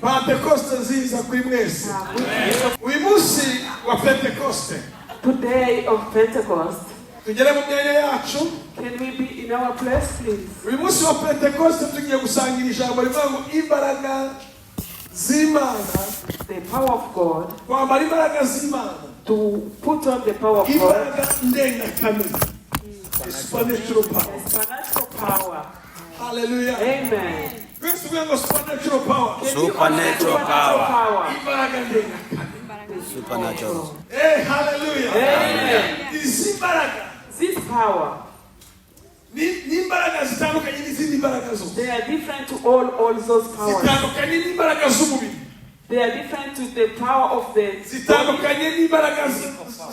Pentecost nziza kuri mwese. Uyu musi wa Pentecost. Today of Pentecost. Tugere mu myanya yacu. Can we be in our place, please? Uyu musi wa Pentecost tugiye gusangira ijambo rivuga ngo imbaraga z'Imana. The power of God. Kwambara imbaraga z'Imana. To put on the power of God. Imbaraga ndenga kamere. Supernatural power. Supernatural power. Hallelujah. Amen. First we have supernatural power. Supernatural power. Imbaraga ndenga kamere. Supernatural. Hey, hallelujah. Amen. This imbaraga. This power. Imbaraga zitandukanye n'izindi mbaraga zose. They are different to all those powers. Zitandukanye n'imbaraga z'umubiri. They are different to the power of the zitandukanye n'imbaraga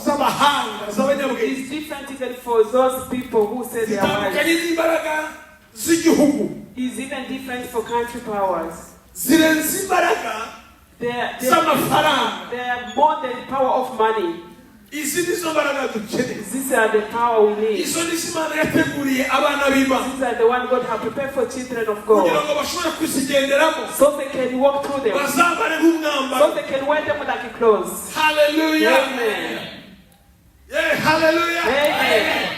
z'abahanga z'abanyabwenge. It's different even for those people who say they are wise. Zitandukanye n'imbaraga z'igihugu. It's even different for country powers. Zirenze imbaraga z'amafaranga. They are more than the power of money. Izi nizo mbaraga dukeneye. These are the power we need. Izo nizo Imana yateguriye abana b'Imana. These are the one God has prepared for children of God. Kugira ngo bashobore kuzigenderamo. So they can walk through them. Bazambare nk'umwambaro. So they can wear them like clothes. Hallelujah. Amen. Yeah, hallelujah. Amen.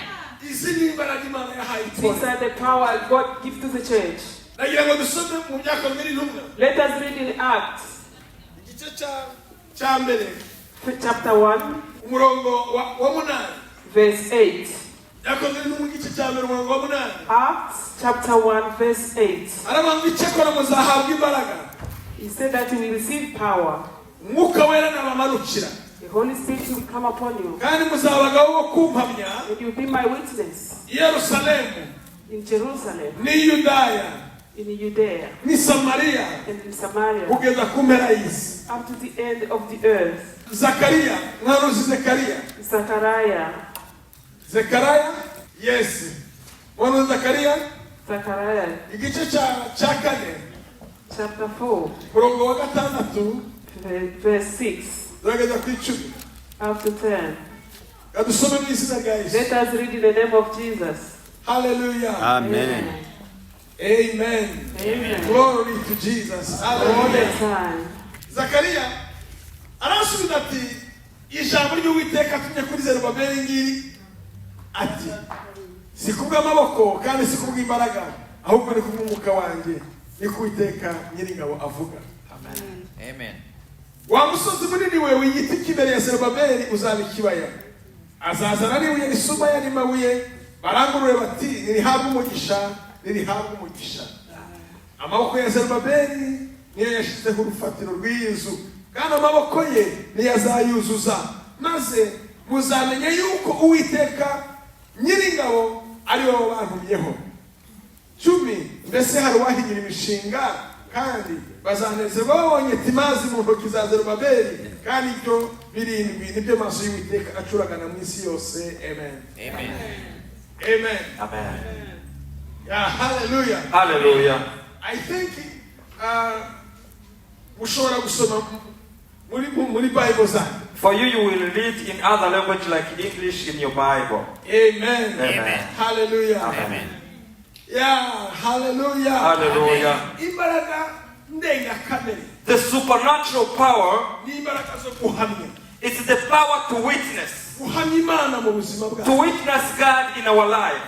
Izi ni imbaraga Imana yahaye. These are the power God gives to the church. Nagira ngo dusome mu Byakozwe n'Intumwa. Let us read in Acts. Igice cya mbere. Chapter 1. Umurongo wa 8. Verse 8. Yakozwe n'Intumwa igice cya mbere umurongo wa 8. Acts chapter 1 verse 8. Arabanga icyakora muzahabwa imbaraga. He said that you will receive power. Umwuka wera nabamanukira. The Holy Spirit will come upon you. Kandi muzabagaho bo kumpamya. And you will be my witness. Yerusalemu. In Jerusalem. Ni Yudaya. In Judea. Ni Samaria. And in Samaria. Kugeza ku mpera y'isi. Up to the end of the earth. Zakariya. Mwaruzi Zakariya. Zechariah. Yes. Mwaruzi Zakariya. Zechariah. Igice cya 4. Chapter 4. Umurongo wa 6. Verse 6. Turageza ku 10. Up to 10. Kadusome mu izina rya Yesu. Let us read in the name of Jesus. Hallelujah. Amen. Amen. Amen. Glory to Jesus. All the Hallelujah. time. Zakariya arasubiza ati ijambo ry'Uwiteka atumye kuri Zerubabeli ngiri ati si kubw'amaboko kandi si kubw'imbaraga ahubwo ni kubw'umwuka wanjye ni Uwiteka Nyiringabo avuga. Amen. Amen. Wa musozi munini we wiyita imbere ya Zerubabeli uzaba ikibaya. Azazana n'ibuye risumba n'amabuye barangurure bati nirihabwe umugisha nirihabwe umugisha. Amaboko ya Zerubabeli niyo yashyizeho urufatiro rw'iy'inzu kandi amaboko ye niyo azayuzuza maze muzamenye yuko Uwiteka Nyiringabo ari wowe bantumyeho. 10 mbese hari uwahinyura imishinga kandi bazanezerwa babonye timazi mu ntoki za Zerubabeli kandi ibyo 7 nibyo maso y'Uwiteka acuragana mu isi yose. Amen. Amen. Amen. Amen. Yeah, hallelujah. Hallelujah. I think ushobora gusoma muri Bible zanyu. For you, you will read in other language like English in your Bible. Amen. Amen. Hallelujah. Amen. Yeah, hallelujah. Hallelujah. Imbaraga ndenga kamere. The supernatural power Ni imbaraga zo guhamya. is the power to witness. Guhamya Imana mu buzima bwacu. To witness God in our life.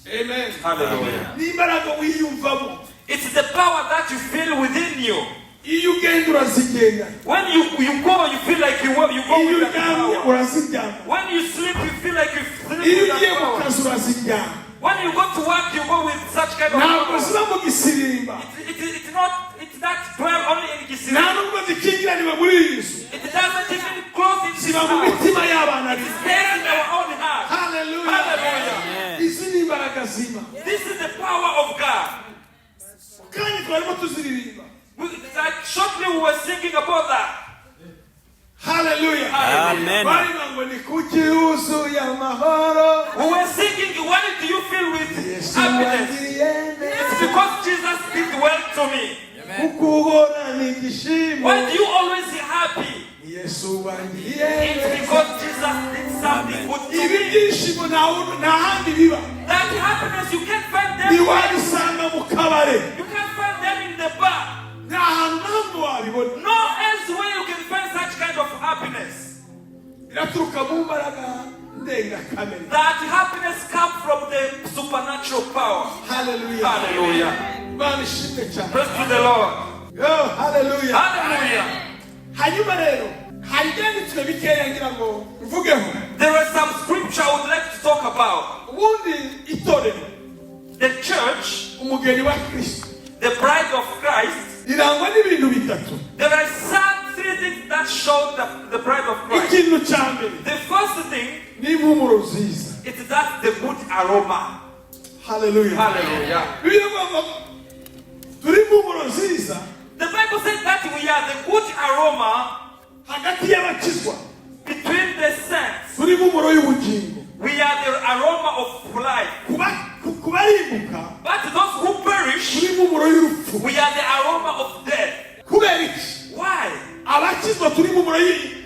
Amen. Hallelujah. Ni imbaraga wiyumvamo. It's the power that you feel within you. Iyo ugenda urazigenda. When you go, you feel like you go Iyo with that uryamye power. urazijyana. When you sleep, you feel like you sleep Iyo with ugiye that mu power. kazi urazijyana. When you go to work, you go with such kind of Ntabwo power. ziba mu gisirimba. It's not dwell only in Nta Kisirimba. nubwo zikingiranirwa muri iyi nzu. It doesn't even close in this Ziba mu house. mitima y'abana It's b'Imana. there in our own heart. Hallelujah. Hallelujah. Izi ni imbaraga z'Imana. This is the power of God. Kandi twarimo tuziririmba. Like shortly we were thinking about that. Hallelujah. Amen. Barimo ngo ni kuki yuzuye amahoro. We were thinking, what do you feel with Yesu happiness? wangiriye It's neza. because Jesus did well to me. Kukuhora ni igishimo. Why do you always be happy? Yesu wangiriye It's neza. because Jesus did something good to Ibi me. byishimo nta handi biba. That happiness, you can't find them. Ntiwabisanga mu kabare. You can't find them in the bar. Nta hantu hamwe wabibona. No elsewhere you can find such kind of happiness. Biraturuka mu mbaraga ndenga kamere. That happiness comes from the supernatural power. Hallelujah. Hallelujah. Imana ishimwe cyane. Praise to the Lord. Oh, hallelujah. Hallelujah. Hanyuma rero hari ibyanditswe bikeya ngira ngo mvugeho. There is some scripture I would like to talk about. Ubundi itorero, The church, umugeni wa Kristo, the bride of Christ, rirangwa n'ibintu bitatu. there are some three things that show the bride of Christ. Ikintu cya mbere The first thing ni impumuro nziza. is that the good aroma. Hallelujah. Hallelujah. Bibiliya ivuga ngo turi impumuro nziza The Bible says that we are the good aroma hagati y'abakizwa. between the saints. Turi impumuro y'ubugingo. We are the aroma of life. Kubarimbuka But those who perish, turi impumuro y'urupfu. we are the aroma of death. Kubera iki? Why? Abakizwa turi impumuro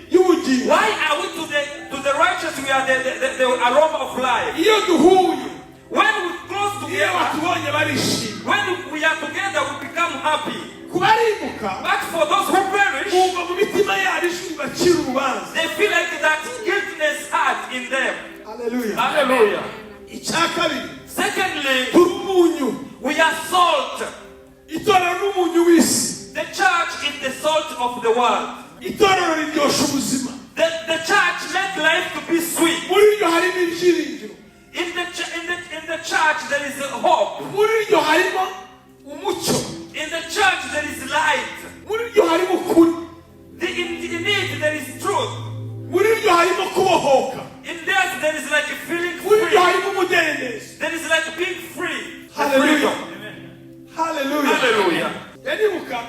y'ubugingo. Why are we to the righteous? We are the aroma of life. Iyo duhuye, When we close iyo together, batubonye barishima. when we are together, we become happy. Kubarimbuka But for those who perish, bumva mu mitima yabo ijwi bacira urubanza. they feel like that guiltiness heart in them. Hallelujah. Hallelujah. Icya kabiri, Secondly, turi umunyu. we are salt. Itorero n'umunyu w'isi. The church is the salt of the world. Itorero riryosha ubuzima. The church makes life to be sweet. Muri ryo harimo ibyiringiro. In the church there is a hope. Muri ryo harimo umucyo. In the church there is light. Muri ryo harimo ukuri. In it there is truth. Muri ryo harimo kubohoka. In this there is like a feeling Muri free. ryo harimo umudendezo. There is like being free. Hallelujah. Freedom. Hallelujah. Hallelujah. Yanibuka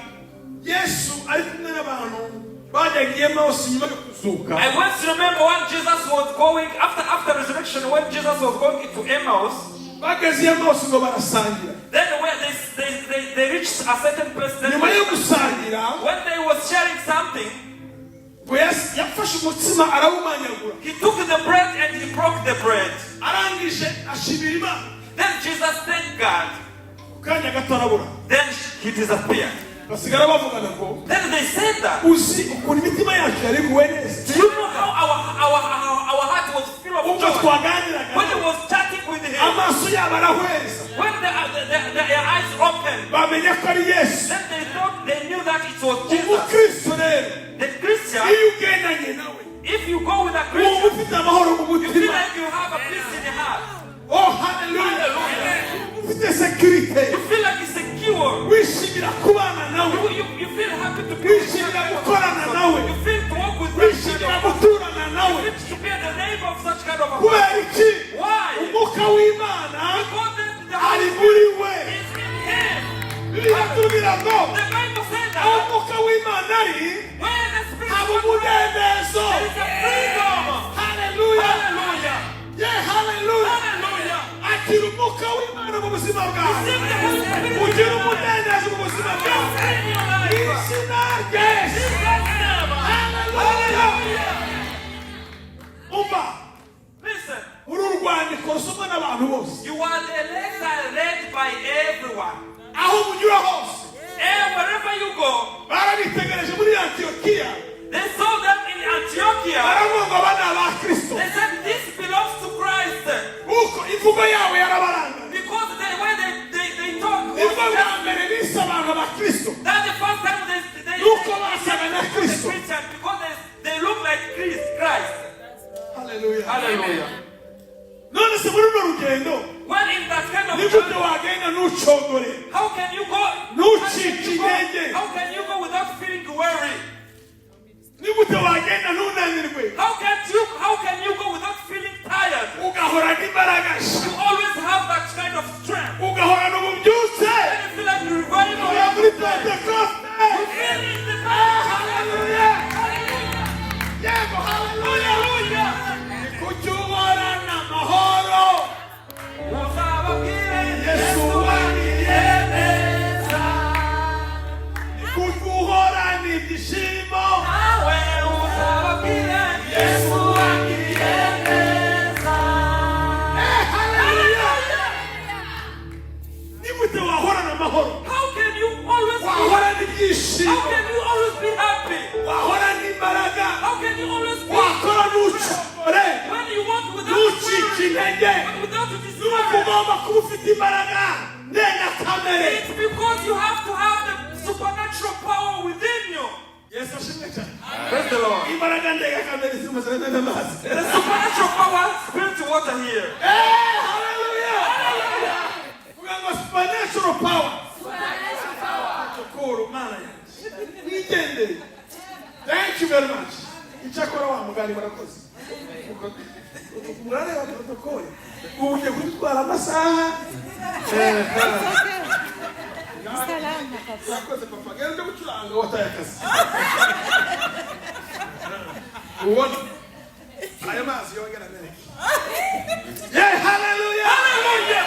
Yesu ari kumwe n'abantu bagiye Emausi nyuma yo kuzuka. I once remember when Jesus was going after resurrection, when Jesus was going into Emmaus. Bageze Emausi ngo barasangira. Then when they reached a certain place, then Nyuma yo gusangira, when they was sharing something, yafashe umutsima arawumanyagura. he took the bread and he broke the bread. Arangije ashimira Imana. Then Jesus thanked God. Kanya gato arabura. Then he disappeared. Basigara bavugana ngo Then they said that. uzi ukuntu imitima yacu yari guwe neza. Do you know how our heart was full of Ubwo joy twaganiraga when he was chatting with him? amaso yabo arahweza. When their eyes opened, Bamenya ko ari Yesu. then they knew that it was Jesus. Umukristo rero The Christian, iyo ugendanye nawe if you go with a uba Christian, ufite amahoro mu you feel mutima. like you have a peace in your heart. Oh, hallelujah. Hallelujah. Ufite security. You feel like it's secure. Wishimira kubana nawe. You feel happy to be with Wishimira him. gukorana nawe. You feel to walk with Wishimira him. guturana nawe. You feel to be the neighbor of such kind of a Kubera person. iki? Why? Umwuka w'Imana Because the ari Holy muri Spirit we. is in him. Bibiliya itubwira ngo The Bible says aho that umwuka w'Imana ari where the Spirit haba of God, umudendezo. there is a freedom. Hallelujah. Hallelujah. Yeah, hallelujah. Hallelujah. Akira umwuka w'Imana mu buzima bwawe. Receive the Holy Spirit. Ugira umudendezo mu buzima bwawe. In your life. Izina rya Yesu. Jesus' name. Hallelujah. Umva, Listen, uru rwandiko rusomwa n'abantu bose. you are the letter read by everyone. Aho munyura hose. And wherever you go, Barabitegereje muri Antiyokiya. they saw them in Antiochia. Baravuga ngo aba ni abakristo. They said this belongs to Christ. Uko imvugo yabo yarabaranga. Because when they talk, Nibwo bwa mbere bise abantu abakristo. that's the first time they Nuko basaga na the Kristo. Christian, because they look like Christ. Hallelujah. Hallelujah. None se muri runo rugendo When in that kind of ni gute wagenda ntucogore. how can you go? Ntucike intege. How can you go without feeling worried? Ni gute wagenda ntunanirwe. How can you go without feeling tired? Ugahorana imbaraga nshya. You always have that kind of strength. Ugahorana ububyutse. When you feel like you're reviving Ugahora muri Pentecost. you feel in the Hallelujah. Hallelujah. Yego, hallelujah. Hallelujah. Kuki uhorana amahoro. Uzababwire Yesu wangiriye neza. Kuki uhorana ibyishimo. nawe uzababwire Yesu wangiriye neza. Hallelujah. Ni gute wahorana amahoro. How can you always Wahorana ibyishimo. how can you always ubwenge But without this nuko ugomba kuba ufite imbaraga ndenga kamere. it's because you have to have the supernatural power within you. Yesu ashimwe cyane. Praise the Lord. Imbaraga ndenga kamere zimusana n'amazi. The supernatural power spiritual water here. Hallelujah. Uga ngo supernatural power. Chokoro mana yanjye. Nigende. Thank you very much. Icyakora wa mugani murakoze. Murareba protocol. Uje kutwara amasaha. Salama papa. Murakoze papa. Genda gucuranga watayakazi. Ubona. Aya mazi yongera meneke. Yeah, hallelujah. Hallelujah.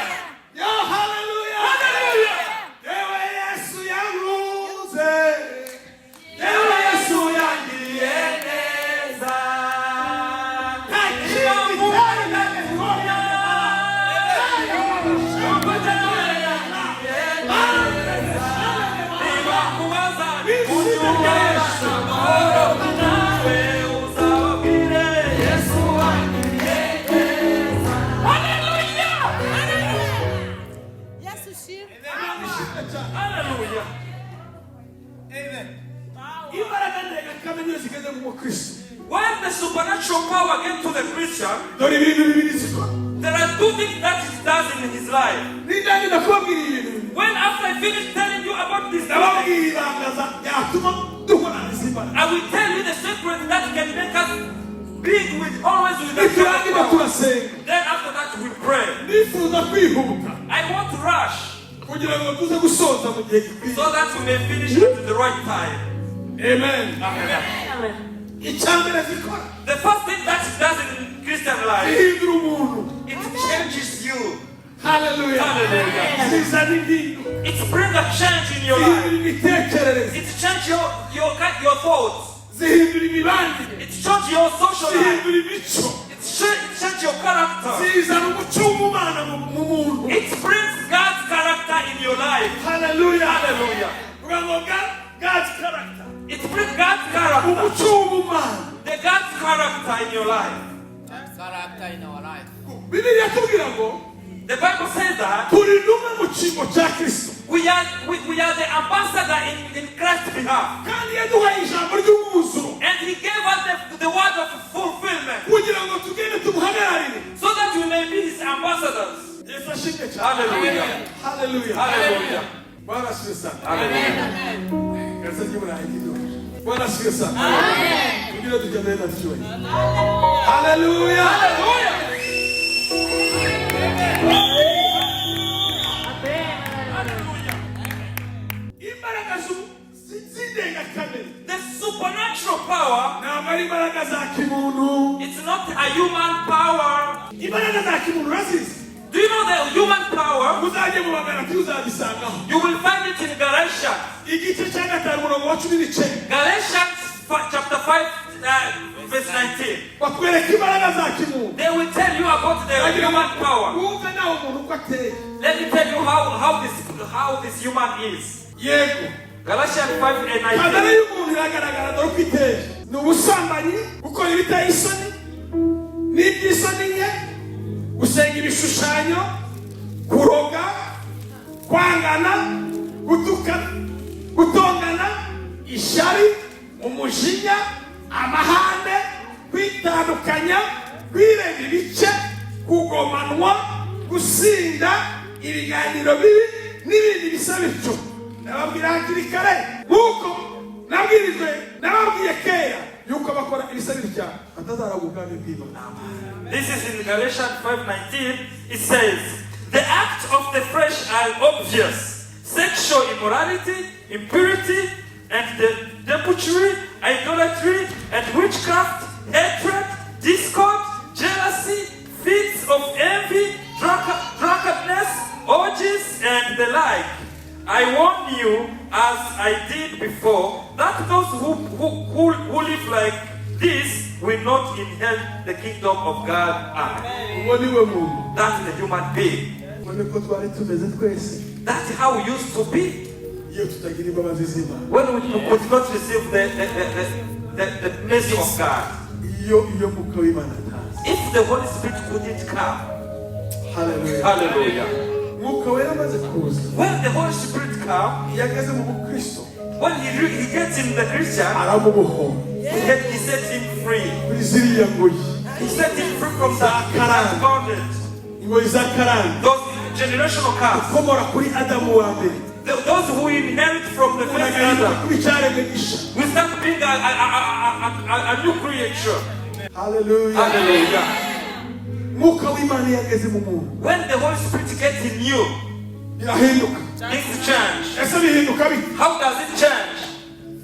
Yo, hallelujah. Hallelujah. Yewe Yesu yanguze. Yewe Yesu yangiriye neza. Yesu shimwe. Hallelujah. Imbaraga ndenga kamere zigeze mu Kristo. When the supernatural power came to the Christian, Dore ibintu bibiri zikora. there are two things that he does in his life. Nindani nakubwira ibintu. When after I finish telling you about this, Ndababwira ibanga yatuma duhora n'izimbaraga. I will tell you the secret that can make us big with always with the Niturangira power. turasenga. Then after that we pray. Nifuza kwihuta I want to rush kugira ngo tuze gusoza mu gihe gikwiye. so that we may finish at the right time. Amen. Amen. Icyambere zikora. The first thing that it does in Christian life, Ihindura umuntu. it changes you. Hallelujah. Hallelujah. Zizana ingingo. It brings a change in your life. Zihindura imitekerereze. It changes your thoughts. Zihindura imibanire. It changes your social life. Zihindura imico. It changes your character. Zizana umuco w'umwana mu muntu. It brings God's character in your life. Hallelujah. Hallelujah. Uvuga ngo God's character. It brings God's character. Umuco w'umwana. The God's character in your life. Character in our life. Bibiliya tubwira ngo The Bible says that turi numwe mu cyimbo cya Kristo. we are the ambassador in Christ's behalf. Kandi yaduhaye ijambo ry'umwuzuro. And he gave us the word of fulfillment Kugira ngo tugende tumuhagararire. so that we may be his ambassadors. Yesu ashimwe cyane. Hallelujah. Hallelujah. Hallelujah. Bwana asifiwe sana. Hallelujah. Kanisa ry'Uburayi kidogo. Bwana asifiwe sana. Kugira tujyane na cyo. Hallelujah. Hallelujah. Imbaraga zidenga kamere. The supernatural power, Ntabwo ari imbaraga za kimuntu. it's not a human power. Imbaraga za kimuntu urazizi. Do you know the human power? Uzajye mu Bagalati uzabisangaho. You will find it in Galatians. Igice cya gatanu umurongo wa 19. Galatians chapter 5, verse 19. Bakwereka imbaraga za kimuntu. They will tell you about the human power. Wumve nawe umuntu uko ateye. Let me tell you how this human is. Yego. Galatians 5 and 19. Kamere y'umuntu iragaragara dore uko iteye. Ni ubusambanyi, gukora ibiteye isoni, n'iby'isoni nke, gusenga ibishushanyo, kuroga, kwangana, gutukana, gutongana, ishyari, umujinya, amahane, kwitandukanya, kwirenga ibice, kugomanwa, gusinda, ibiganiro bibi n'ibindi bisa bityo. Nababwira hakiri kare nk'uko nababwiye kera yuko abakora ibisa bitya batazaragwa ubwami bw'Imana. This is in Galatians 5:19. It says, the acts of the flesh are obvious: sexual immorality, impurity, and debauchery, idolatry, and witchcraft, hatred, discord, jealousy, fits of envy, drunkenness, orgies, and the like. I warn you, as I did before, that those who live like this will not inherit the kingdom of God. Amen. Uwo ni we muntu. That's the human being. Ubone ko twari tumeze twese That's how we used to be iyo tutagira imbabazi z'Imana. when we could not receive the mercy of God. Iyo mwuka w'Imana ataza. If the Holy Spirit couldn't come, Hallelujah. Hallelujah. Mwuka wera amaze kuza When the Holy Spirit comes, iyo ageze mu bukristo when he gets in the Christian, aramubohora he sets him free. kuri ziriya ngoyi He set him free from that bondage. ingoyi za karande Those generational curses. ukomora kuri adamu wa mbere Those who inherit from the first unagahinduka Adam. kuba icyaremwe gisha. We start being a new creature. Hallelujah. Hallelujah. Mwuka w'Imana iyo ageze mu muntu When the Holy Spirit gets in you, birahinduka. things change. Ese bihinduka bite? How does it change?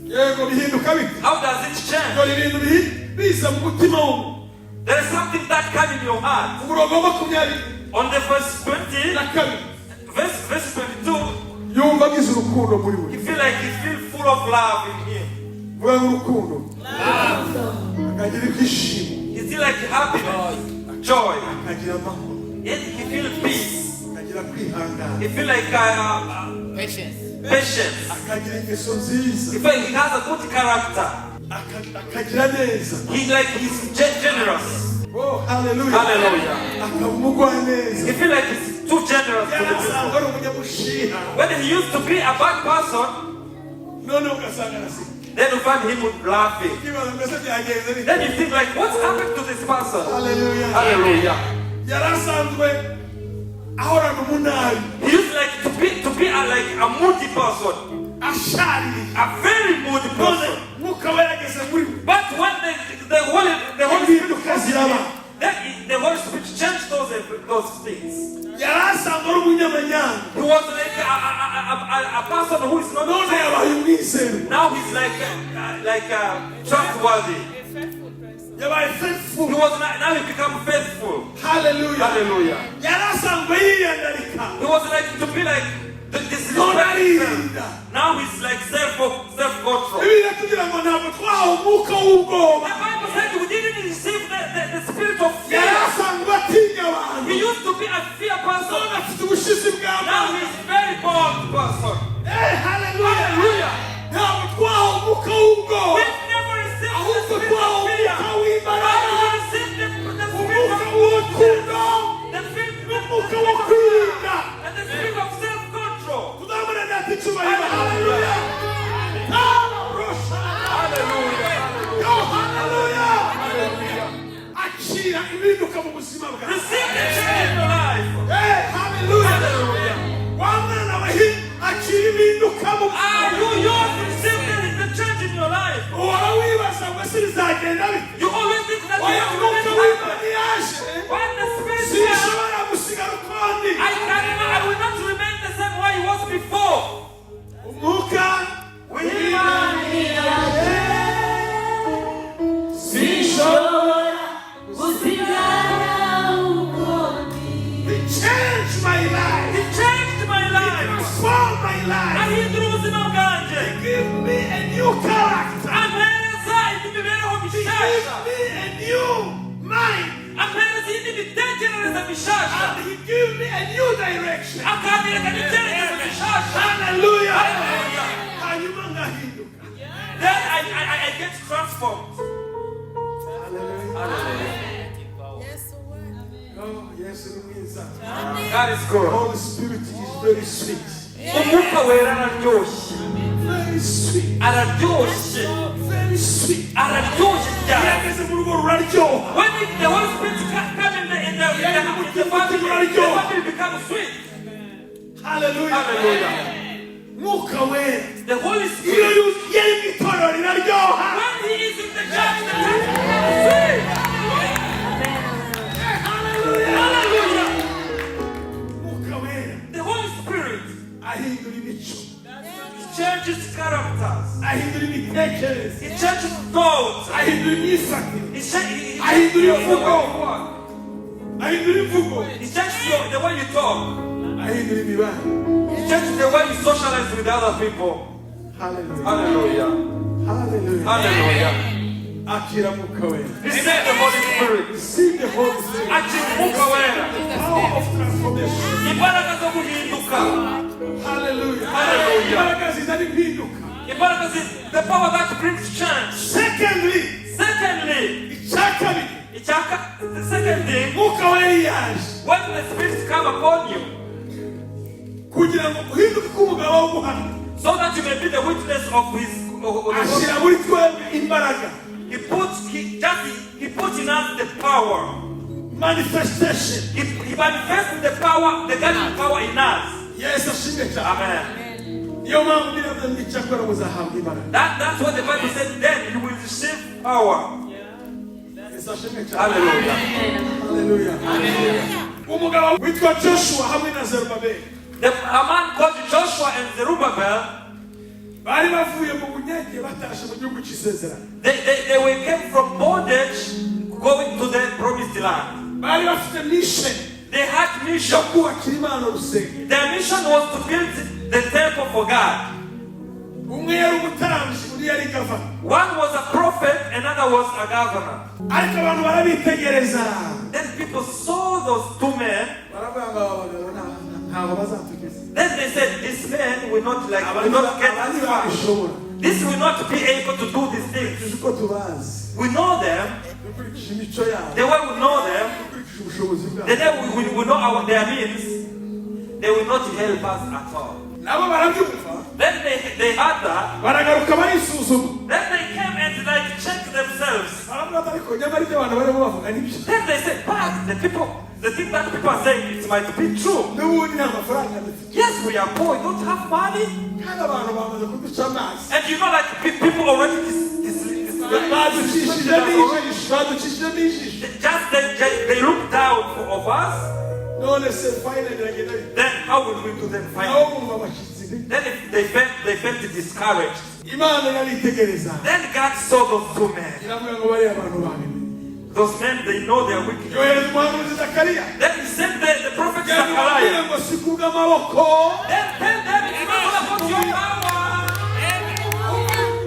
Yego bihinduka bite? How does it change? Dore ibintu biza mu mutima w'umuntu. There is something that comes in your heart. Umurongo wa 20 On the verse 20, na kabiri verse 22, yumva agize urukundo muri we. he feels full of love in him. Vuga urukundo. Akagira ibyishimo. He feels like happiness, joy, Akagira amahoro. and he feels peace. Akagira kwihangana. He feels like patience. Akagira ingeso nziza. He feels like he has a good character. Akagira neza. He's generous. Oh, hallelujah. Hallelujah. Akaba umugwaneza. He feels like he's too generous to the people. Yarasanga ari umunyamushiha. When he used to be a bad person, None ugasanga araseka. then you find him laughing. Ikibazo mbese byagenze bite? Then you think like, what's happened to this person? Hallelujah. Hallelujah. Yarasanzwe ahorana umunabi. He used like to be like a moody person, Ashaririye. a very moody None person. mwuka we yageze muri we. But when the Holy Spirit comes in him, then the Holy Spirit changed those things. Yarasanzwe ari umunyamanyanga. He was like a person who is not. None yabaye umwizero. Now he's like trustworthy. Yabaye faithful. He was now he become faithful. Hallelujah. Hallelujah. Yarasanzwe yiyandarika. He was like to be like this. None aririnda. Now he's like self-control. Bibiliya tugira ngo ntabwo twahawe umwuka w'ubwoba. The Bible said we didn't receive the spirit of fear. Yarasanzwe atinya abantu. He used to be a fear person. None afite ubushizi Now bw'amanga. he's very bold person. Hallelujah. Hallelujah. Ntabwo twahawe umwuka w'ubwoba. We've never received the Ahubwo spirit twahawe of fear. umwuka But w'imbaraga. we received the spirit Umwuka of w'urukundo. the spirit Umwuka wo kwirinda. and the spirit of self-control. Tuzamure data icyubahiro. Hallelujah. Hallelujah. Yo, hallelujah. Akira impinduka mu buzima bwawe. Receive the change in your life. Hallelujah. Wa mwana we akira impinduka mu buzima Are you bwawe. yours to receive the change in your life? Uhora wibaza ngo ese bizagenda bite? You always think that Oya, you have umwuka to w'Imana yaje. when the spirit comes, Sinshobora gusigara ukundi. I will not remain the same way he was before. Umwuka w'Imana yaje. Sinshobora gusigara ukundi. It changed my life. He changed my It life. transformed my life. Ahindura ubuzima bwanjye. Give me a new character. Ampereza imibereho Give mishasha. me a new mind. Ampereza iyindi mitekerereze mishasha. And he give me a new direction. Akanyereka imitekerereze mishasha. Hallelujah. Hallelujah. Hanyuma ngahinduka. Then I get transformed. Hallelujah. Oh, yes, it is. God is good. Holy Spirit is very sweet. Umwuka wera araryoshye. Very sweet. Araryoshye. Very sweet. Araryoshye cyane. Yageze mu rugo ruraryoha. When the Holy Spirit come in the family becomes sweet. Hallelujah. Hallelujah. Mwuka wera. The Holy Iyo Spirit, yari mu itorero riraryoha. when he is in the church becomes sweet. Hallelujah. Mwuka wera. The Holy Spirit Ahindura imico. changes characters. Ahindura imitekerereze. He changes thoughts. Ahindura imyifatire. He Ahindura changes the way imvugo. you walk. Ahindura imvugo. He changes the way you talk. Ahindura imibare. He changes the way you socialize with other people. Hallelujah. Hallelujah. Hallelujah. Hallelujah. Akira mwuka wera. Receive the Holy Spirit. Receive the Holy Spirit. Akira umwuka wera. Power of transformation. Imbaraga zo guhinduka. Hallelujah. Hallelujah. Imbaraga zizana impinduka. Imbaraga the power that brings change. Secondly, Secondly, icya kabiri, the second thing, mwuka wera yaje. when the Spirit come upon you, kugira ngo uhinduke umugabo wo guhamya. so that you may be the witness of his. Ashyira muri twebwe imbaraga. He put in us the power. Manifestation. He manifests the power, the guiding power in us. Yes, ashimwe cyane. Amen. Niyo mpamvu niravuze ngo icyakora muzahabwa imbaraga. That's what the Bible said. Then you will receive power. Yes, ashimwe cyane. Hallelujah. Hallelujah. Umugabo witwa Joshua hamwe na Zerubabeli. A man called Joshua and Zerubbabel, bari bavuye mu bunyage batashe mu gihugu cy'isezerano. they came from bondage going to the promised land. Bari bafite mission. They had mission. Yo kubakira Imana urusengero. Their mission was to build the temple for God. Umwe yari umutambyi, undi yari gavana. One was a prophet, another was a governor. Ariko abantu barabitegereza. Then people saw those two men. Baravuga ngo aba bagabo ntabwo bazatugeza. Then they said, this man will not get this far. This will not be able to do these things. Tuko tubazi. We know them. Dukurikije imico yabo. The way we know them, Dukurikije ubushobozi bwabo. the day we know their means, they will not help us at all. Nabo barabyumva. Then they had that. Baragaruka barisuzuma. Then they came and checked themselves. Baravuga ariko nyamara ibyo abantu barimo bavuga ni byo. Then they said, but the thing that people are saying, it might be true. N'ubundi nta mafaranga dufite. Yes, we are poor, we don't have money. Kandi abantu bamaze kuduca amazi. And you know that people already Baducishije n'ijisho. just they look down of us. None se finally iragenda bite? Then how will we do them Nabo finally? bumva abashyitsi be. Then if they felt discouraged. Imana irabitegereza. Then God saw those two men. Iravuga ngo bariya abantu babimenye. Those men, they know their wickedness. Yohereza umuhanuzi Zakariya. Then he sent the prophet Yamubwira Zechariah. ngo si kubw'amaboko. Then tell them it's not all about your power.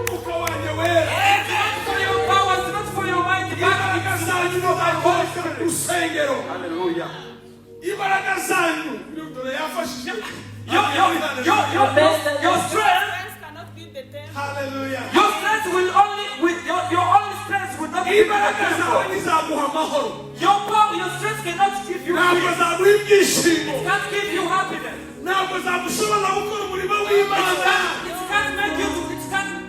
Umwuka wanjye wera. It's not for your power, it's not for your might. Imbaraga zanyu muzakora urusengero. Hallelujah. Imbaraga zanyu. Dore yafashije. Your strength. Hallelujah. Your strength will only your only strength will not be Imbaraga zawe nizaguha amahoro. your power, your strength cannot give you Ntabwo peace. zaguha ibyishimo. It can't give you happiness. Ntabwo zagushoboza gukora umurimo w'Imana. It can't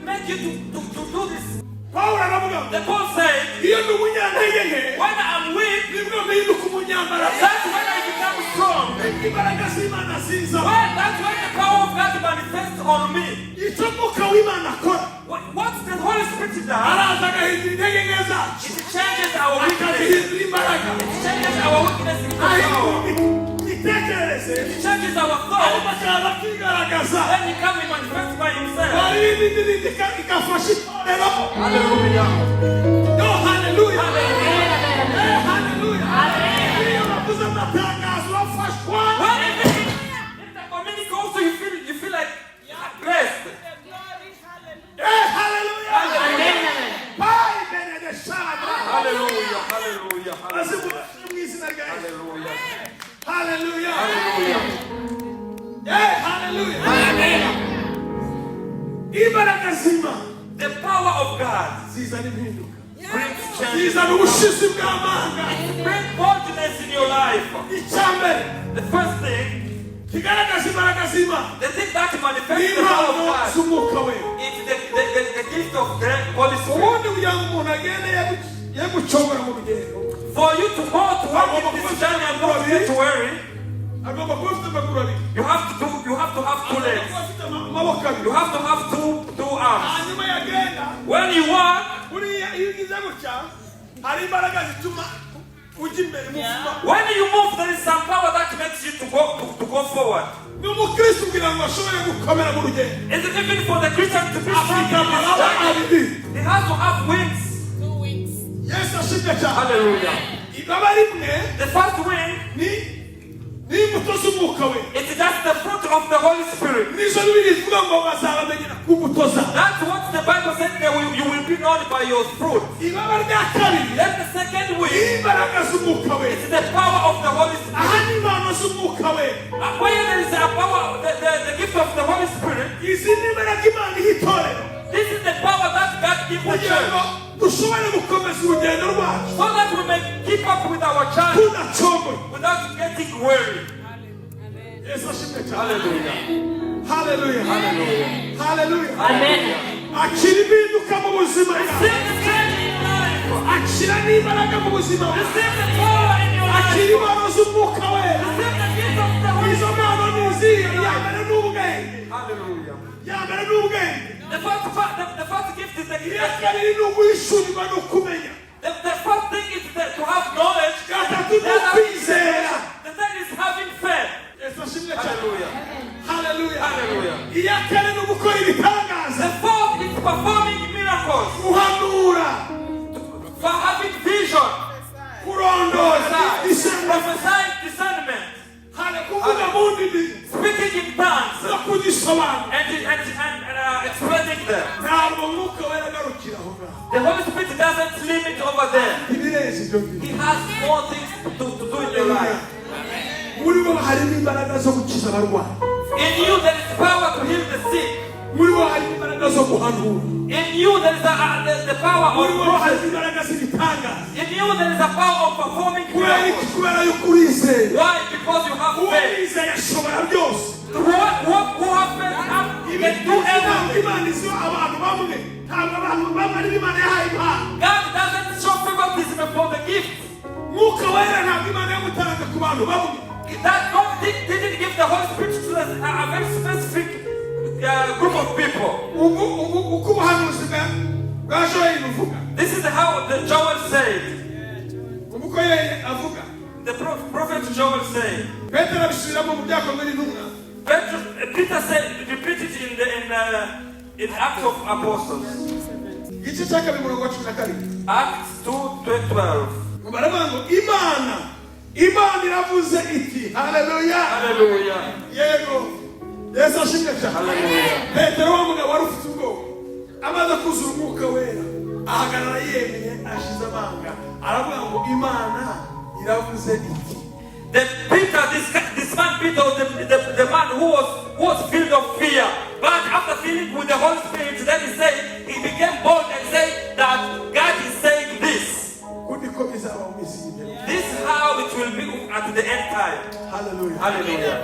make you to do this. Pawulo aravuga ngo The Paul said, iyo ndi umunyantege nke when I'm weak, nibwo mpinduka umunyambaraga. that's when I become strong. Imbaraga z'Imana ziza. That's when the power of God manifests on me. Icyo mwuka w'Imana akora What the Holy Spirit does, araza agahindura intege nke zacu it changes our weakness. akazihindura imbaraga. It changes our weakness into power. Itekereze It changes our ariko thoughts. akaza akigaragaza. Then he comes and manifests by himself. Hari ibindi igafasha itorero. Hallelujah. Yo, hallelujah. Hallelujah. Iyo bavuze amatangazo bafashwa. If the community goes to you feel like blessed. Hallelujah. Pai benedeshana. Hallelujah. Hallelujah. Asibuye mu izina rya Yesu. Hallelujah. Hallelujah. Hallelujah. Hallelujah. Imbaraga z'Imana The power of God zizana impinduka. brings change. Zizana ubushizi bw'amanga. Bring boldness in your life. Icyambere The first thing, kigaragaza imbaraga z'Imana the thing that manifests the power of n'impano God, z'umwuka we. is the gift of the Holy Spirit. Ubundi kugira ngo umuntu agende yagucogora mu rugendo For you to go to work in this journey and not get worried, agomba kuba afite amaguru abiri. you have to have two Agomba legs. kuba afite amaboko abiri. You have to have two arms. Hanyuma yagenda When you walk, buriya iyo ugize gutya hari imbaraga zituma ujya imbere mu vuba. when you move, there is some power that makes you to go forward. N'umukristo kugira ngo ashobore gukomera mu rugendo Is it even for the Christian to be strong afite in this amababa journey? abiri. He has to have wings. Yesu ashimwe cyane. Hallelujah. Ibaba rimwe The first wing, ni imbuto z'umwuka we. it's just the fruit of the Holy Spirit. Nizo Bibiliya ivuga ngo bazabamenyera ku mbuto zabo. That's what the Bible said that you will be known by your fruit. Ibaba rya kabiri Then the second ni wing, imbaraga z'umwuka we. it's the power of the Holy Spirit. Aha ni impano z'umwuka we. Where there is a power, the gift of the Holy Spirit, Izi ni imbaraga Imana iha itorero this is the power that God gives the kugira ngo church. dushobore gukomeza urugendo rwacu so that we may keep up with our journey tudacogoye. without getting weary. Yesu ashimwe cyane. Hallelujah. Hallelujah. Hallelujah. Hallelujah. Amen. Akira impinduka mu buzima bwawe. Receive the change in life. Akira n'imbaraga mu buzima bwawe. Receive the power in your life. Akira impano z'umwuka wera. Receive the gift of the Holy Izo mpano ni izihe? Yambere n'ubwenge. Hallelujah. Yambere n'ubwenge. The first gift is the gift. Iya kabiri ni uguhishurirwa no kumenya. The first thing is to have knowledge. Gatatu ni ukwizera. The third is having faith. Yesu ashimwe cyane. Hallelujah. Hallelujah. Hallelujah. Iya kane ni ugukora ibitangaza. The fourth is performing miracles. Guhanura. For having vision. Kurondora. Prophesying discernment. Kuvuga mu ndimi. Speaking in tongues. No kugisobanura. And explaining them. Ntabwo umwuka wera agarukira aho ngaho. The Holy Spirit doesn't limit over there. Ibirenze ibyo ngibyo. He has more things to do in your life. Muri bo harimo imbaraga zo gukiza abarwayi. In you there is power to heal the sick. Muri bo harimo imbaraga zo guhanura. In you there is the power of Muri bo harimo prophecy. imbaraga z'ibitangaza. In you there is a power of performing miracles. Kubera yuko urizeye. Why? Because you have faith. Uwizeye ashobora byose. Who have faith can do everything. Imana izi abantu bamwe. Ntabwo abantu bamwe ari Imana yahaye impano. God doesn't show favoritism for the gift. Mwuka wera ntabwo Imana yamutanga ku bantu bamwe. That God didn't give the Holy Spirit to a very specific group of people. Uko ubuhanuzi bwa Joel buvuga. This is how the Joel said. Uko yeye avuga. The prophet Joel said. Petero abisubiramo mu byakozwe n'intumwa. Peter said, repeat it in Acts of Apostles. Igice cya kabiri umurongo wa 12. Acts 2:12. Baravuga ngo Imana iravuze iti. Hallelujah. Hallelujah. Yego. Yesu ashimwe cyane. Hallelujah. Petero wa mugabo wari ufite ubwoba. Amaze kuzura umwuka wera. Ahagarara yemeye ashize amanga. Aravuga ngo Imana iravuze iti. This man Peter was the man who was filled of fear. But after filling with the Holy Spirit, then he became bold and said that God is saying this. This is how it will be at the end time. Hallelujah. Hallelujah.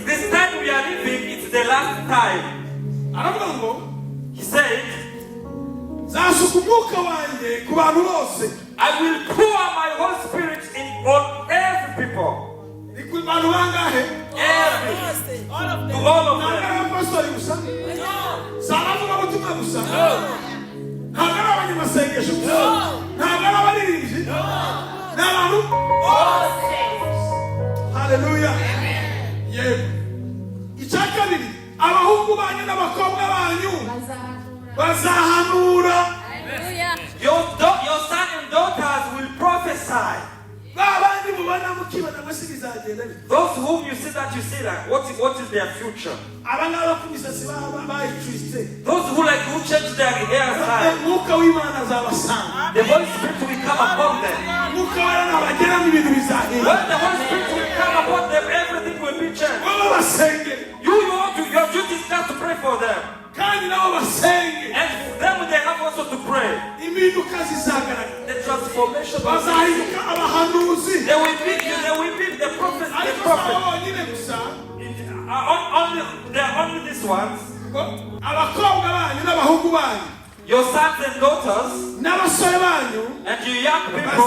This time we are living, it's the last time. He said, I will pour my Holy Spirit on every people. To all of Hallelujah. Icyakabiri abahungu banyu n'abakobwa banyu bazahanura. Your son and daughters will prophesy. Those whom you see like, what is their future? Those who change their hairstyle. The Holy Spirit will come upon them. When the Holy Spirit will come upon them, everything will be changed. Your duty is not to pray for them. And them they have also to pray. The transformation of they will be the prophets. They're only these ones. Your sons and daughters and your young people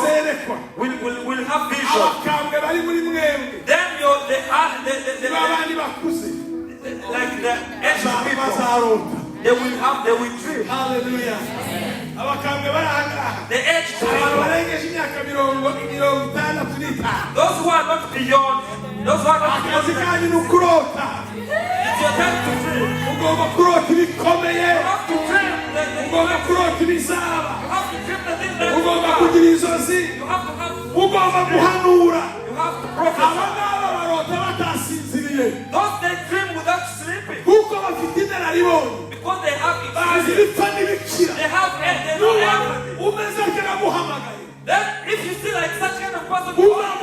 will have vision. Then like the ancient people, they will dream. Hallelujah. The aged people, those who are not beyond, those who are not beyond, it's your time to dream. You have to dream. You have to dream the things that you have to have. You have to prophesy. Those they dream without sleeping. Because they have experience. They know everything. Then if you see like such kind of person, you have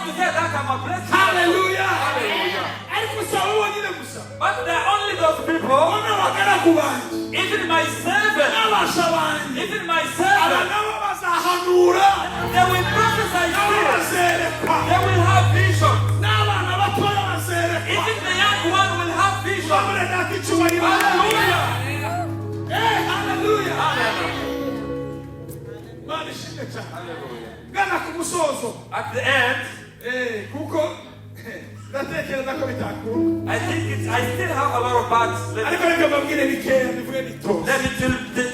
to hear that I'm a blessing. Hallelujah. Hallelujah. But there are only those people Even my servant, n'abasha banjye even my aba servant, nabo bazahanura they will prophesy nabo spirits. bazerekwa They will have vision. n'abana batoya bazerekwa Even the young one will have vision. bamure data icyubahiro Hallelujah. haleluya Mana ishimwe cyane gana ku musozo At the end, kuko ndatekereza ko bitakunda I still have a lot of parts. ariko reka mbabwire bikeya bivuge nitoze Let me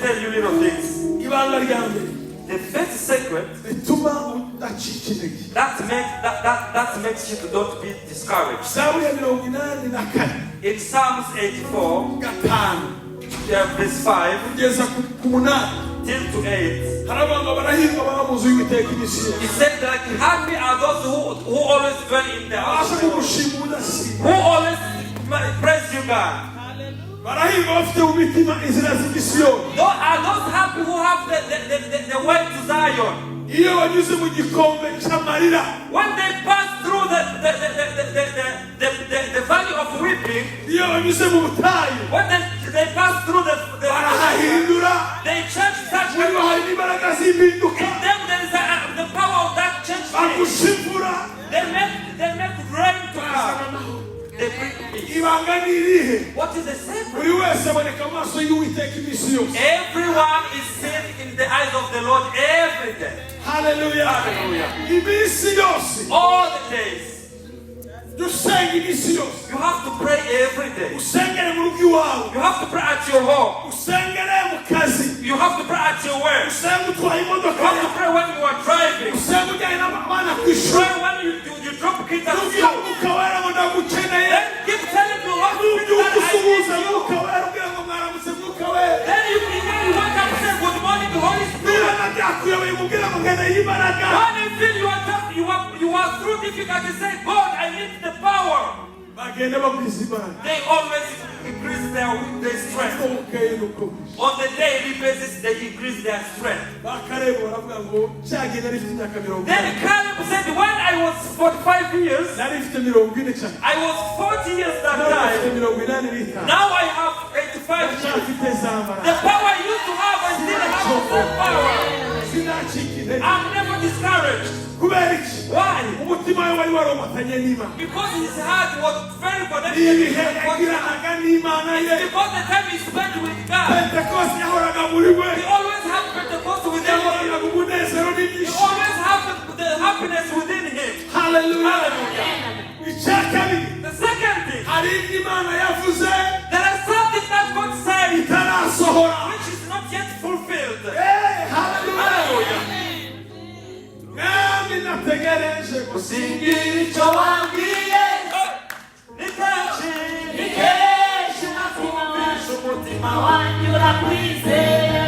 tell you little things. ibanga rya mbere The first secret bituma udacika intege that makes you to not be discouraged. zaburi ya 84 In Psalms 84, gatanu verse 5 kugeza ku munani till to 8, haravuga ngo barahirwa baba mu nzu y'Uwiteka iminsi yose he said that happy are those who always dwell in the house babasha of the Lord, kugushima udasiba who always praise you, God. barahirwa bafite mu mitima inzira z'iminsi yose Those are those happy who have the way to Zion. iyo banyuze mu gikombe cy'amarira When they pass through the valley of weeping, iyo banyuze mu butayu when they pass through the barahahindura they change such muri bo way. hari n'imbaraga z'impinduka In them there is the power of that change. bagusha imvura They make rain to come. They bring peace. ibanga ni irihe What is the secret? buri wese aboneka mu maso y'Uwiteka iminsi yose Everyone is seen in the eyes of the Lord every day. haleluya Hallelujah. iminsi yose All the days. dusenga iminsi yose You have to pray every day. usengere mu rugo iwawe You have to pray at your home. usengere mu kazi You have to pray at your work. usenge utwaye You imodoka have to yawe pray when you are driving. usenge ujyanye n'abana ku ishuri Pray when you drop kids at n'ubwira school. umwuka wera ngo ndagukeneye Then keep telling the Lord n'ubyuka that I usuhuza need you. mwuka wera ubwira ngo mwaramutse mwuka wera Then you wake up and say good morning to Holy Spirit. niba byakuyobeye umubwira ngo nkeneye imbaraga When you feel you are through difficulty, say God, I need the power. bagende babwiza imana They always increase their strength. bukeye n'ukomeje On the daily basis, they increase their strength. bakareba baravuga ngo cyagiye nari mfite imyaka 40 Then Caleb said, when I was 45 years, nari mfite 40 cyane I was 40 years that nari mfite time. 85 Now I have 85 years. ndacyafite za The mbaraga power I used to have, I still have the full power. sinacika intege I'm never discouraged. kubera iki Why? umutima we wari waromatanye n'imana Because his heart was very connected ibihe with God. yagiranaga n'imana ye Because the time he spent with God, pentekoste yahoraga muri we he always had Pentecost within him. yahoraga umunezero He n'ibyishimo always had the happiness within him. haleluya Hallelujah. icya kabiri The second thing, hari ibyo imana yavuze there is something that God said itarasohora which is not yet fulfilled. haleluya Hallelujah. nami nategereje gusingira icyo wambwiye Ni kenshi, Ni kenshi nakumvisha umutima wanjye urakwizeye.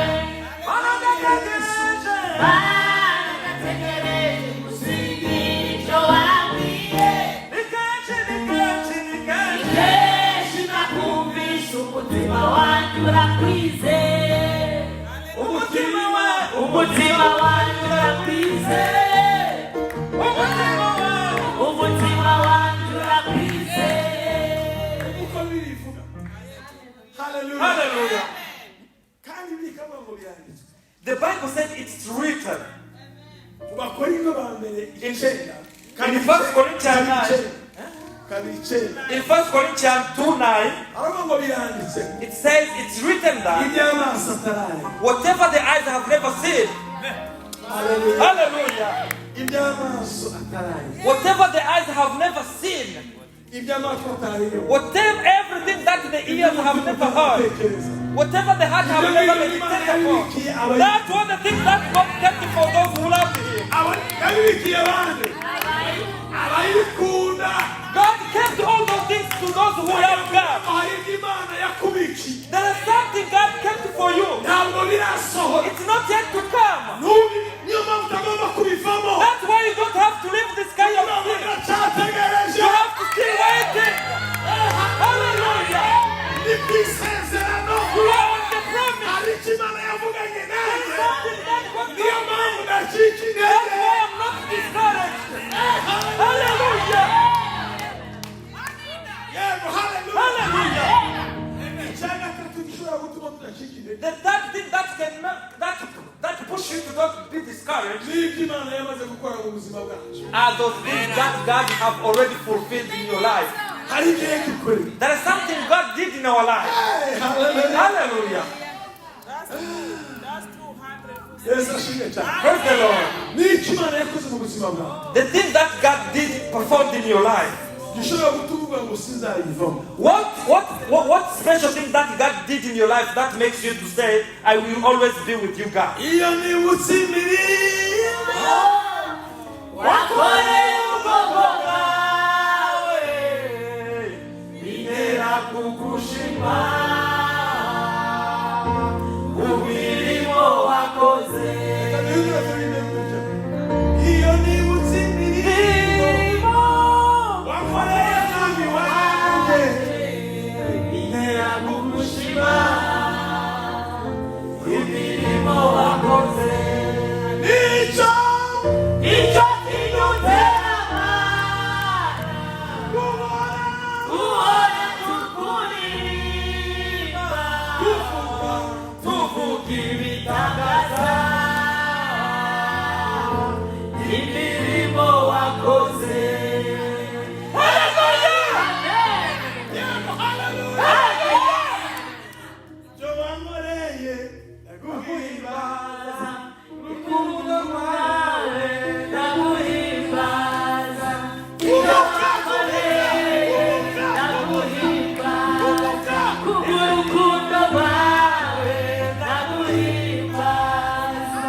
baranategereje. Bana nategereje gusingira icyo wambwiye. Ni kenshi, ni kenshi, ni Ni kenshi. kenshi nakumvisha umutima wanjye urakwizeye. Umutima wawe, Umutima wanjye urakwizeye. umutima wawe. Umutima wanjye urakwizeye. uko birivuga haleluya Hallelujah. kandi bikaba ngo byanditswe The Bible said it's written. mu bakorinto ba mbere icyenda In 1 Corinthians 9, kabiri icyenda in 1 Corinthians 2:9, aravuga ngo biranditse it says it's written that iby'amaso atarareba whatever the eyes have never seen, haleluya hallelujah, iby'amaso atarareba whatever the eyes have never seen, iby'amatwi atarareba whatever everything that the ears have never heard, whatever the heart have never meditated upon, that's one of the things that God kept for those who love Him. yabibikiye abandi abayikunda God kept all those things to those who love God. hari ibyo imana yakubikiye There is something God kept for you. ntabwo birasohora It's not yet to come. niyo mpamvu utagomba kubivamo That's why you don't have to live this kind of thing. uracyategereje You have to still waiting. Hallelujah. ni ku isezerano You are on the promise. hari icyo imana yavuganye There is nanjye something that God niyo told me. mpamvu ndacika That's intege why I'm not discouraged. Hallelujah. yego haleluya Hallelujah. icya gatatu gishobora gutuma tudashira cyashikije that thing that can that push you to not be discouraged n'ibyo Imana yamaze gukora mu buzima bwacu. are those things that God have already fulfilled in your life. Hari igihe gikorera. There is something God did in our life. Hey, hallelujah. Hallelujah. Yes, ashimwe cyane. Praise the Lord. N'icyo Imana yakoze mu buzima bwawe. The thing that God did performed in your life. Gishobora gutuvuga ngo sinzayivamo. What special thing that God did in your life that makes you to say, I will always be with you, God? Iyo nibutse imirimo wakoreye ubwoko bwawe bintera kugushima imirimo wakoze. iyo nibutse imirimo wakoreye mwami wanjye bintera kugushima imirimo wakoze. nicyo icyo kidutera guhora tukuririmba tuvuga ibitangaza imirimo wakoze. ibyo wankoreye ndaguhimbaza urukundo rwawe ndaguhimbaza kubw'urukundo rwawe ndaguhimbaza.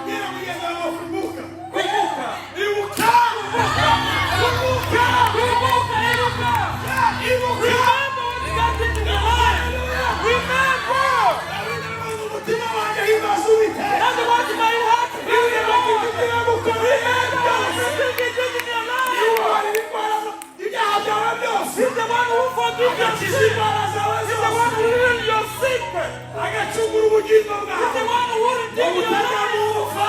Ngira mugenzi wawe kumbuka Kumbuka. ibuka umutima wanjye himbaza Uwiteka. Ibabarira indwara ibyaha byawe byose agakiza indwara zawe zose agacungura ubugingo bwawe ubutagamupfa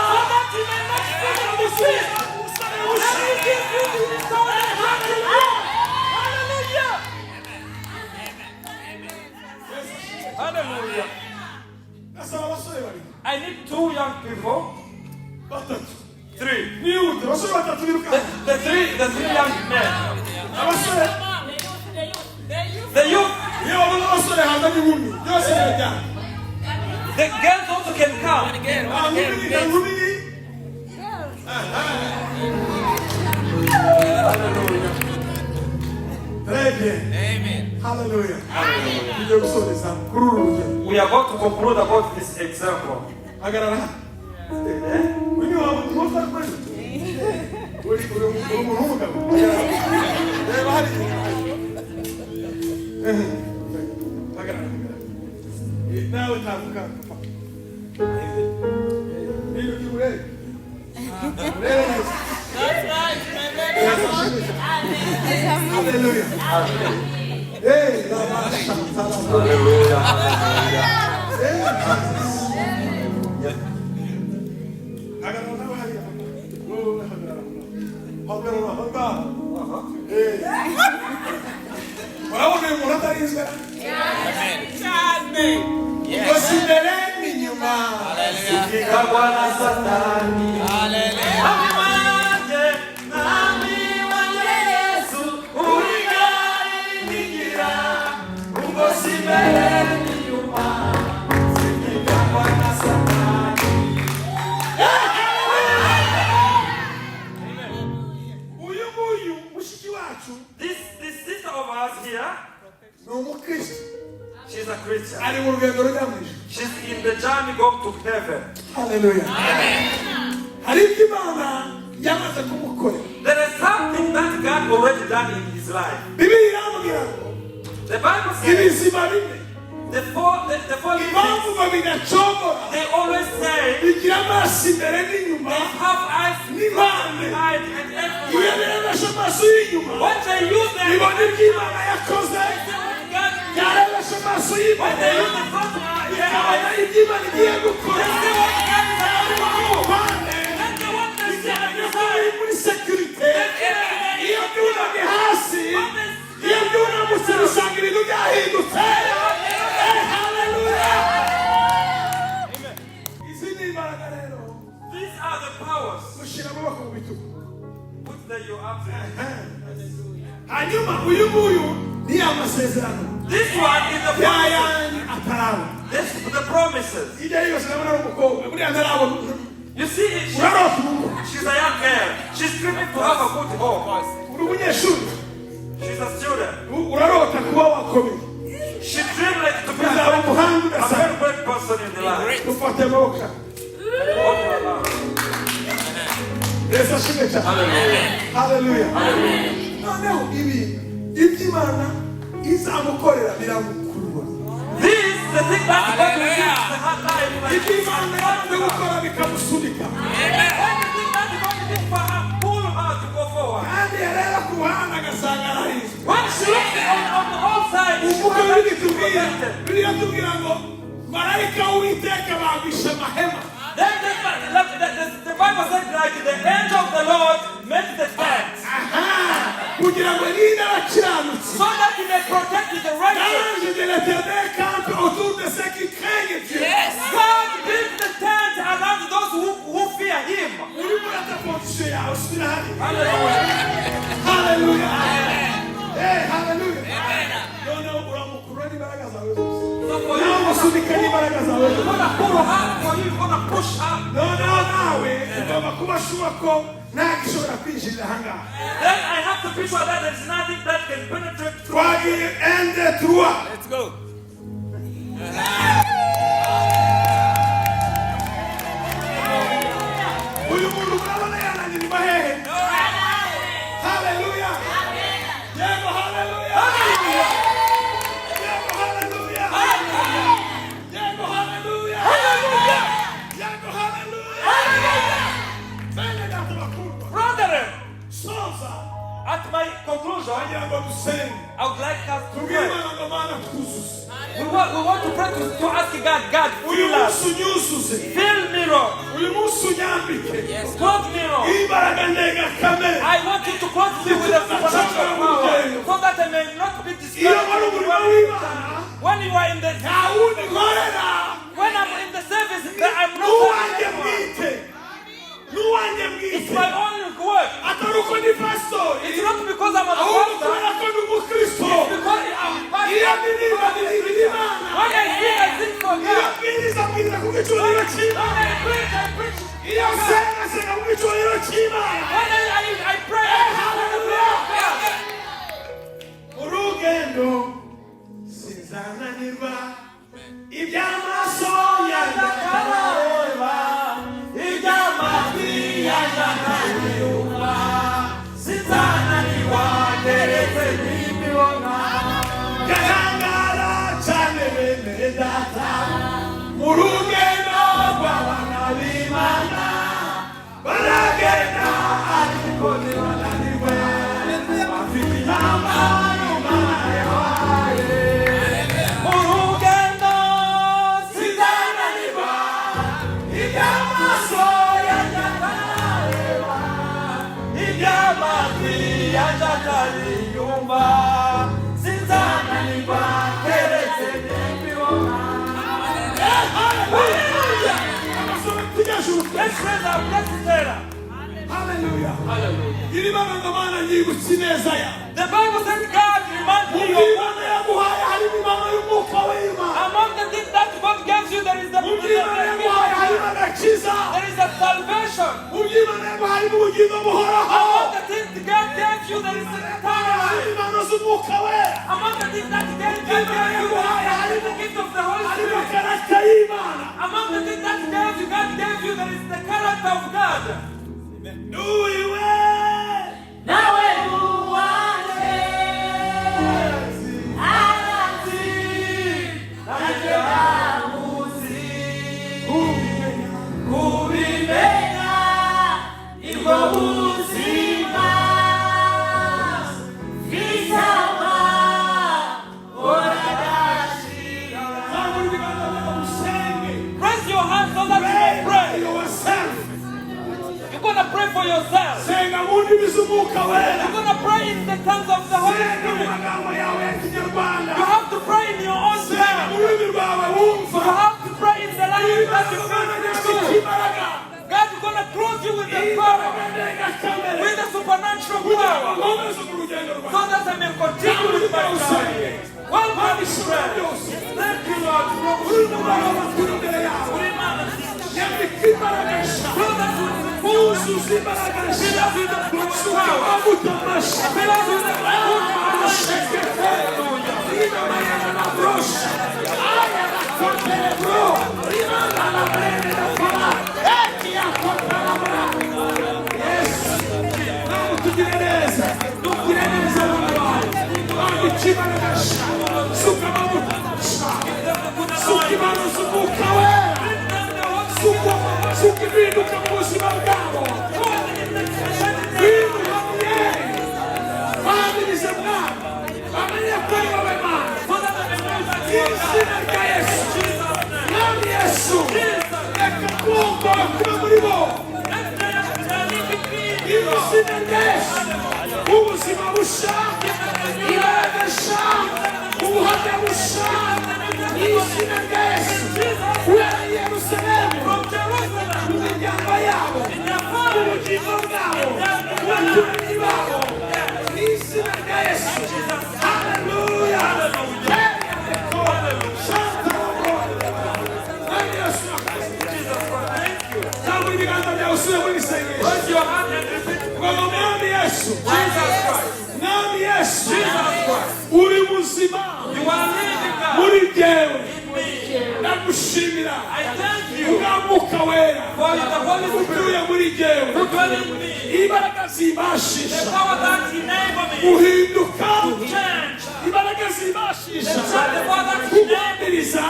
Hallelujah. nasaba abasore babiri I need 2 young people. batatu 3. nihute abasore batatu biruka The three young men. abasore The youth, iyo babona abasore hanze n'inkumi byose birajyana the girls also can come. nta nkumi nta nkumi ni Très bien. Hallelujah. Tugiye gusoreza kuri uru rugero. We are going to conclude about this example. Hagarara hano. Uyu ni wawe umuntu kuri. Uri umuntu w'umugabo. Reba hari. Hagarara. Nawe tavuka. Niyo kiwe. Hallelujah. Hey, Hallelujah. urabona uyu muntu atarinzwe gusa imbere n'inyuma Ikagwa na Satani. uyu nguyu mushiki wacu This sister of ours here, ni umukristo she's a Christian. ari mu rugendo rujya mu ijuru. She's in the journey going to heaven. Hallelujah. hari ibyo Imana yamaze kumukorera. There is something that God already done in his life. Bibiliya irambwira ngo The Bible says ibizima bine the four living impamvu things, babigacogora they always say bigira amaso imbere n'inyuma they have eyes n'impande behind and iyo everywhere. birebesha amaso y'inyuma When they use their bibona ibyo Imana yakoze God, byarebesha amaso when y'imbere they use the front eyes, bikabona ibyo Imana igiye gukora they see what God is ariko doing. mu mpande And the one that bigaragara ko says, biri muri sekirite iyo byunamye hasi iyo byunamutse bisanga ibintu byahindutse haleluya promises. You see, she's a young girl. She's dreaming to have a good home. She's a student. She dreamed like to be a very great person in the life. Hallelujah. This is the thing that God will give the hard life. Everything that God did for her, pull her to go forward. When she looks on the whole side, she was protected. Then the Bible said like the angel of the Lord made the tent. So that he may protect the righteous. Yes. God built the tent around those who fear him. Hallelujah. Hallelujah. Hey, hallelujah. So for you, you're gonna pull her for you, you're gonna push her. Then I have to be sure that there's nothing that can penetrate through. Let's go. Hallelujah. Brethren, at my conclusion, I would like us to pray. We want to pray to ask God, fill us. Fill me, Lord. Clothe me, Lord. I want you to clothe me with a supernatural power so that I may not be discouraged. When you are in the when I'm in the service, I'm not it's my own work. It's not because I'm a pastor. It's because I'm a pastor. When I sing for God. When I preach, When I pray, let's raise our blessings there. Hallelujah. Hallelujah. Hallelujah. The Bible says God reminds me of among the things that God gives you, there is the there is a salvation. Among the things God gives you, there is the eternal life. Among the things that God gives you, there is the gift of the Holy Spirit. Among the things that God gave you, there is the character of God. Raise your hands so that you may pray. You're going to pray for yourself. You're going to pray in the tongues of the Holy Spirit. You have to pray in your own tongue. You have to pray in the language that you feel. God is going to clothe you with the power, with the supernatural power, so that I may continue with my journey. Welcome, Israel. Thank you, Lord. Imbaraga nshya. Suka amavuta mashya. ubuzima busha imbaraga nshya ubuhamya busha izina rya Yesu kubera Yerusalemu mu miryango yabo mu bugingo bwabo mu baturanyi babo izina rya Yesu haleluya Nami Yesu uri muzima muri jyewe ndagushimira umwuka wera utuye muri jyewe imbaraga zibashisha guhinduka imbaraga zibashisha kubambiriza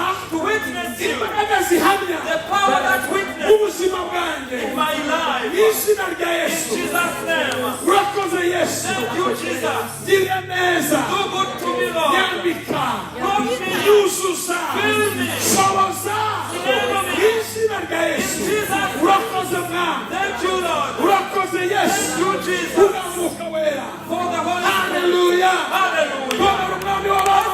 imbaraga zihamya ubuzima bwanjye izina rya Yesu urakoze Yesu gira neza nyambika yuzuza shoboza izina rya Yesu urakoze mwana urakoze Yesu umwuka wera haleluya umwami w'abami